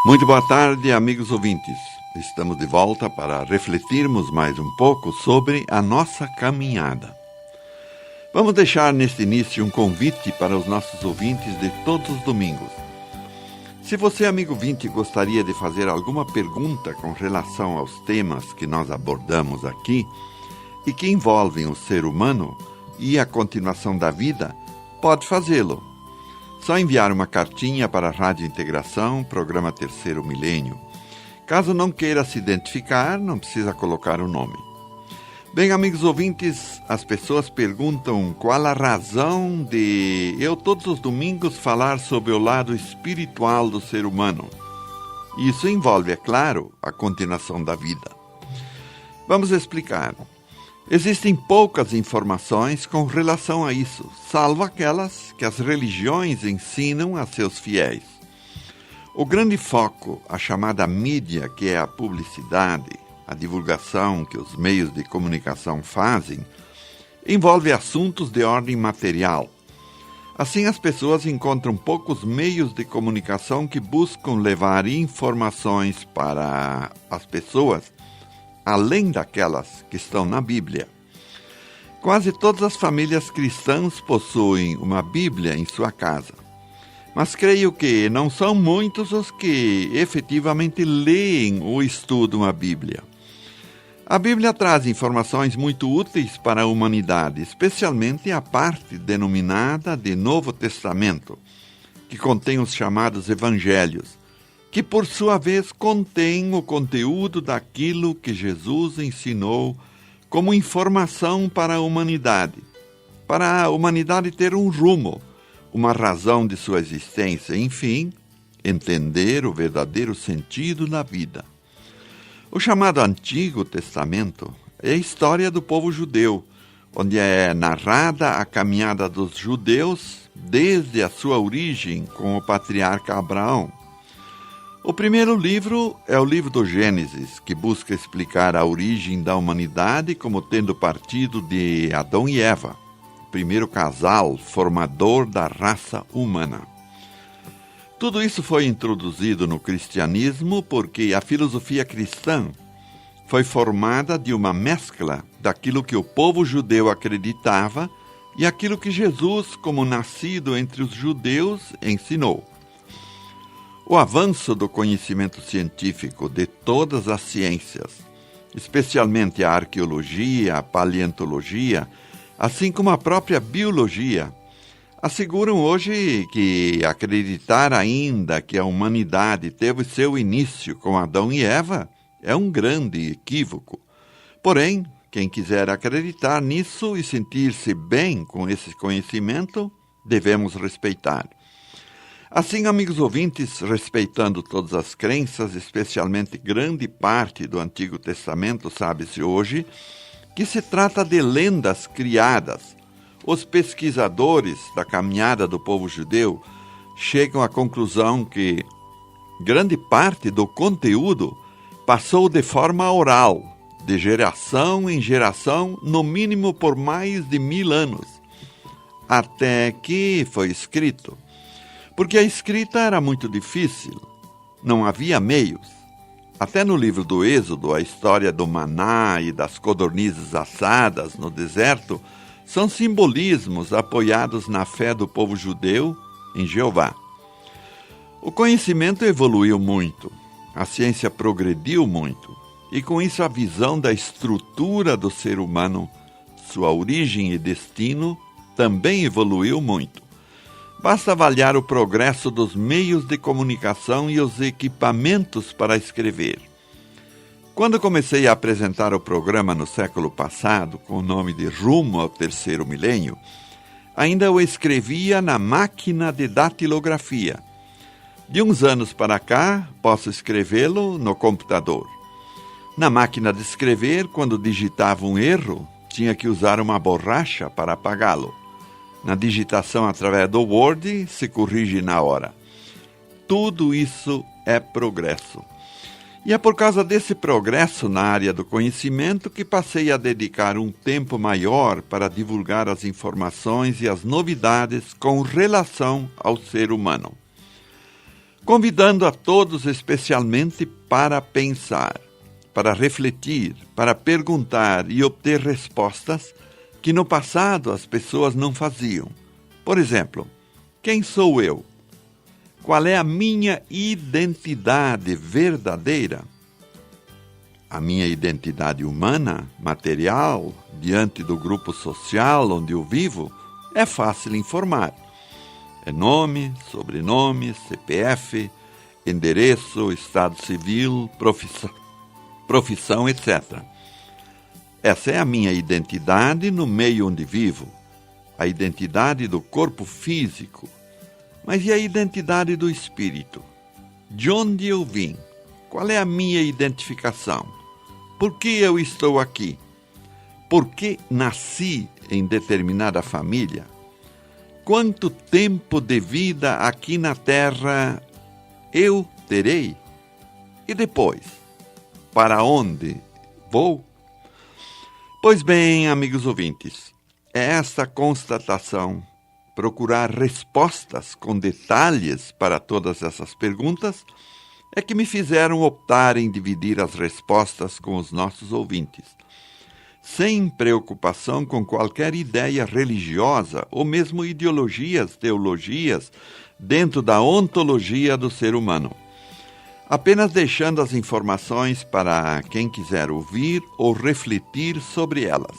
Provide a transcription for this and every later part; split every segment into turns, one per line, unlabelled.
Muito boa tarde, amigos ouvintes. Estamos de volta para refletirmos mais um pouco sobre a nossa caminhada. Vamos deixar neste início um convite para os nossos ouvintes de todos os domingos. Se você, amigo ouvinte, gostaria de fazer alguma pergunta com relação aos temas que nós abordamos aqui e que envolvem o ser humano e a continuação da vida, pode fazê-lo. Só enviar uma cartinha para a Rádio Integração, programa Terceiro Milênio. Caso não queira se identificar, não precisa colocar o nome. Bem, amigos ouvintes, as pessoas perguntam qual a razão de eu todos os domingos falar sobre o lado espiritual do ser humano. Isso envolve, é claro, a continuação da vida. Vamos explicar. Existem poucas informações com relação a isso, salvo aquelas que as religiões ensinam a seus fiéis. O grande foco, a chamada mídia, que é a publicidade, a divulgação que os meios de comunicação fazem, envolve assuntos de ordem material. Assim, as pessoas encontram poucos meios de comunicação que buscam levar informações para as pessoas, além daquelas que estão na Bíblia. Quase todas as famílias cristãs possuem uma Bíblia em sua casa, mas creio que não são muitos os que efetivamente leem ou estudam a Bíblia. A Bíblia traz informações muito úteis para a humanidade, especialmente a parte denominada de Novo Testamento, que contém os chamados Evangelhos, que por sua vez contém o conteúdo daquilo que Jesus ensinou como informação para a humanidade ter um rumo, uma razão de sua existência, enfim, entender o verdadeiro sentido da vida. O chamado Antigo Testamento é a história do povo judeu, onde é narrada a caminhada dos judeus desde a sua origem com o patriarca Abraão. O primeiro livro é o livro do Gênesis, que busca explicar a origem da humanidade como tendo partido de Adão e Eva, o primeiro casal formador da raça humana. Tudo isso foi introduzido no cristianismo porque a filosofia cristã foi formada de uma mescla daquilo que o povo judeu acreditava e aquilo que Jesus, como nascido entre os judeus, ensinou. O avanço do conhecimento científico de todas as ciências, especialmente a arqueologia, a paleontologia, assim como a própria biologia, asseguram hoje que acreditar ainda que a humanidade teve seu início com Adão e Eva é um grande equívoco. Porém, quem quiser acreditar nisso e sentir-se bem com esse conhecimento, devemos respeitar. Assim, amigos ouvintes, respeitando todas as crenças, especialmente grande parte do Antigo Testamento, sabe-se hoje que se trata de lendas criadas. Os pesquisadores da caminhada do povo judeu chegam à conclusão que grande parte do conteúdo passou de forma oral, de geração em geração, no mínimo por mais de 1000 anos, até que foi escrito. Porque a escrita era muito difícil, não havia meios. Até no livro do Êxodo, a história do maná e das codornizes assadas no deserto são simbolismos apoiados na fé do povo judeu em Jeová. O conhecimento evoluiu muito, a ciência progrediu muito, e com isso a visão da estrutura do ser humano, sua origem e destino, também evoluiu muito. Basta avaliar o progresso dos meios de comunicação e os equipamentos para escrever. Quando comecei a apresentar o programa no século passado, com o nome de Rumo ao Terceiro Milênio, ainda o escrevia na máquina de datilografia. De uns anos para cá, posso escrevê-lo no computador. Na máquina de escrever, quando digitava um erro, tinha que usar uma borracha para apagá-lo. Na digitação através do Word, se corrige na hora. Tudo isso é progresso. E é por causa desse progresso na área do conhecimento que passei a dedicar um tempo maior para divulgar as informações e as novidades com relação ao ser humano. convidando a todos especialmente para pensar, para refletir, para perguntar e obter respostas que no passado as pessoas não faziam. Por exemplo, quem sou eu? Qual é a minha identidade verdadeira? A minha identidade humana, material, diante do grupo social onde eu vivo, é fácil informar. É nome, sobrenome, CPF, endereço, estado civil, profissão, etc. Essa é a minha identidade no meio onde vivo, a identidade do corpo físico. Mas e a identidade do espírito? De onde eu vim? Qual é a minha identificação? Por que eu estou aqui? Por que nasci em determinada família? Quanto tempo de vida aqui na Terra eu terei? E depois, para onde vou? Pois bem, amigos ouvintes, é esta constatação, procurar respostas com detalhes para todas essas perguntas, é que me fizeram optar em dividir as respostas com os nossos ouvintes, sem preocupação com qualquer ideia religiosa ou mesmo ideologias, teologias, dentro da ontologia do ser humano. Apenas deixando as informações para quem quiser ouvir ou refletir sobre elas.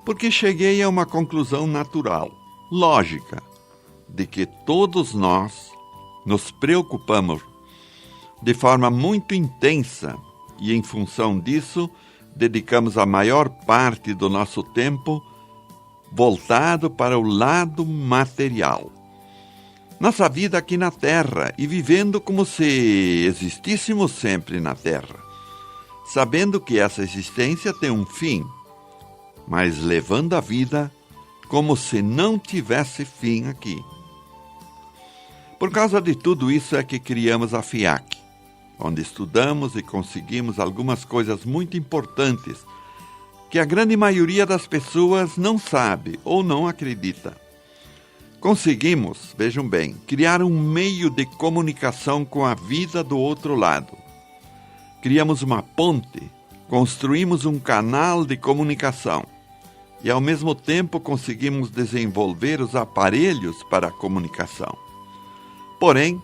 Porque cheguei a uma conclusão natural, lógica, de que todos nós nos preocupamos de forma muito intensa e, em função disso, dedicamos a maior parte do nosso tempo voltado para o lado material. Nossa vida aqui na Terra e vivendo como se existíssemos sempre na Terra, sabendo que essa existência tem um fim, mas levando a vida como se não tivesse fim aqui. Por causa de tudo isso é que criamos a FIAC, onde estudamos e conseguimos algumas coisas muito importantes que a grande maioria das pessoas não sabe ou não acredita. Conseguimos, vejam bem, criar um meio de comunicação com a vida do outro lado. Criamos uma ponte, construímos um canal de comunicação e, ao mesmo tempo, conseguimos desenvolver os aparelhos para a comunicação. Porém,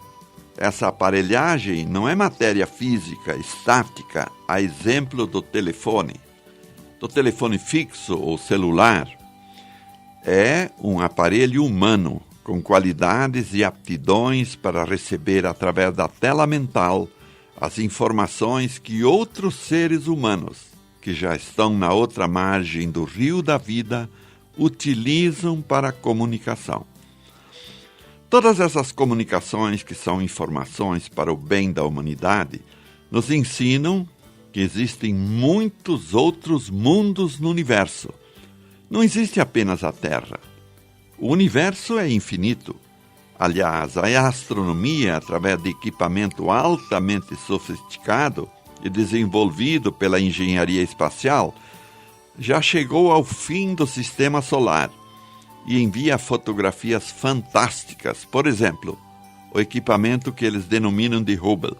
essa aparelhagem não é matéria física, estática, a exemplo do telefone fixo ou celular. É um aparelho humano, com qualidades e aptidões para receber através da tela mental as informações que outros seres humanos, que já estão na outra margem do rio da vida, utilizam para a comunicação. Todas essas comunicações, que são informações para o bem da humanidade, nos ensinam que existem muitos outros mundos no universo. Não existe apenas a Terra. O universo é infinito. Aliás, a astronomia, através de equipamento altamente sofisticado e desenvolvido pela engenharia espacial, já chegou ao fim do sistema solar e envia fotografias fantásticas. Por exemplo, o equipamento que eles denominam de Hubble.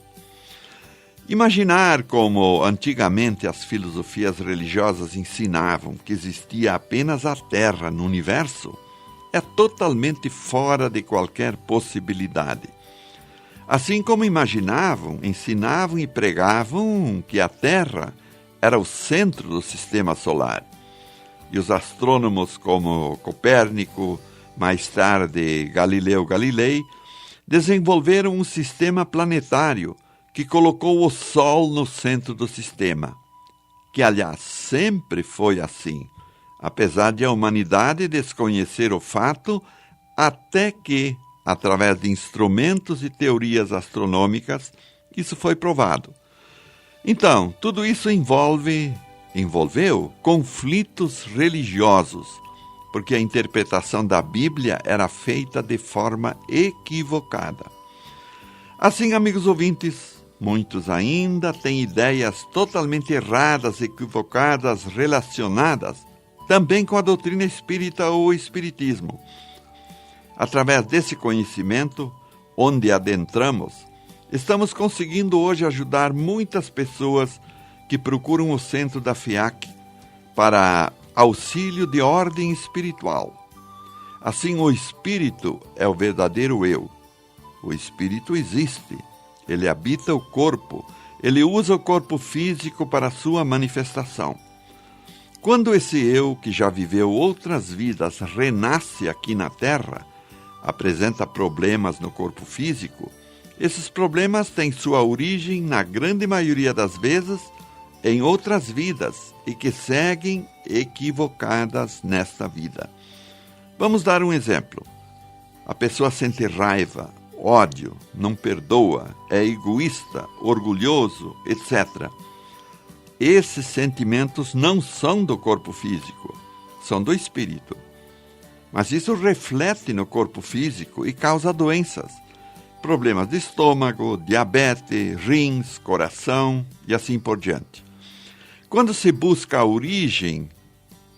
Imaginar como antigamente as filosofias religiosas ensinavam que existia apenas a Terra no universo é totalmente fora de qualquer possibilidade. Assim como imaginavam, ensinavam e pregavam que a Terra era o centro do sistema solar. E os astrônomos como Copérnico, mais tarde Galileu Galilei, desenvolveram um sistema planetário que colocou o Sol no centro do sistema, que, aliás, sempre foi assim, apesar de a humanidade desconhecer o fato, até que, através de instrumentos e teorias astronômicas, isso foi provado. Então, tudo isso envolveu conflitos religiosos, porque a interpretação da Bíblia era feita de forma equivocada. Assim, amigos ouvintes, muitos ainda têm ideias totalmente erradas, equivocadas, relacionadas também com a doutrina espírita ou espiritismo. Através desse conhecimento, onde adentramos, estamos conseguindo hoje ajudar muitas pessoas que procuram o centro da FIAC para auxílio de ordem espiritual. Assim, o espírito é o verdadeiro eu. O espírito existe, ele habita o corpo, ele usa o corpo físico para sua manifestação. Quando esse eu, que já viveu outras vidas, renasce aqui na Terra, apresenta problemas no corpo físico, esses problemas têm sua origem, na grande maioria das vezes, em outras vidas e que seguem equivocadas nesta vida. Vamos dar um exemplo. A pessoa sente raiva, ódio, não perdoa, é egoísta, orgulhoso, etc. Esses sentimentos não são do corpo físico, são do espírito. Mas isso reflete no corpo físico e causa doenças, problemas de estômago, diabetes, rins, coração e assim por diante. Quando se busca a origem,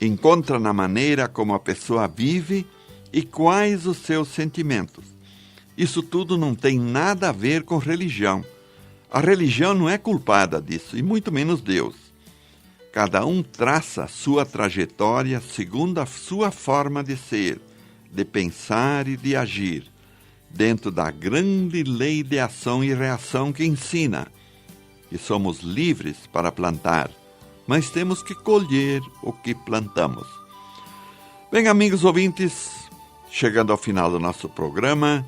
encontra na maneira como a pessoa vive e quais os seus sentimentos. Isso tudo não tem nada a ver com religião. A religião não é culpada disso, e muito menos Deus. Cada um traça a sua trajetória segundo a sua forma de ser, de pensar e de agir, dentro da grande lei de ação e reação que ensina. E somos livres para plantar, mas temos que colher o que plantamos. Bem, amigos ouvintes, chegando ao final do nosso programa,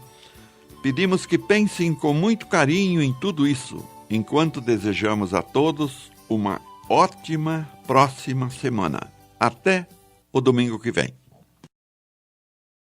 pedimos que pensem com muito carinho em tudo isso, enquanto desejamos a todos uma ótima próxima semana. Até o domingo que vem.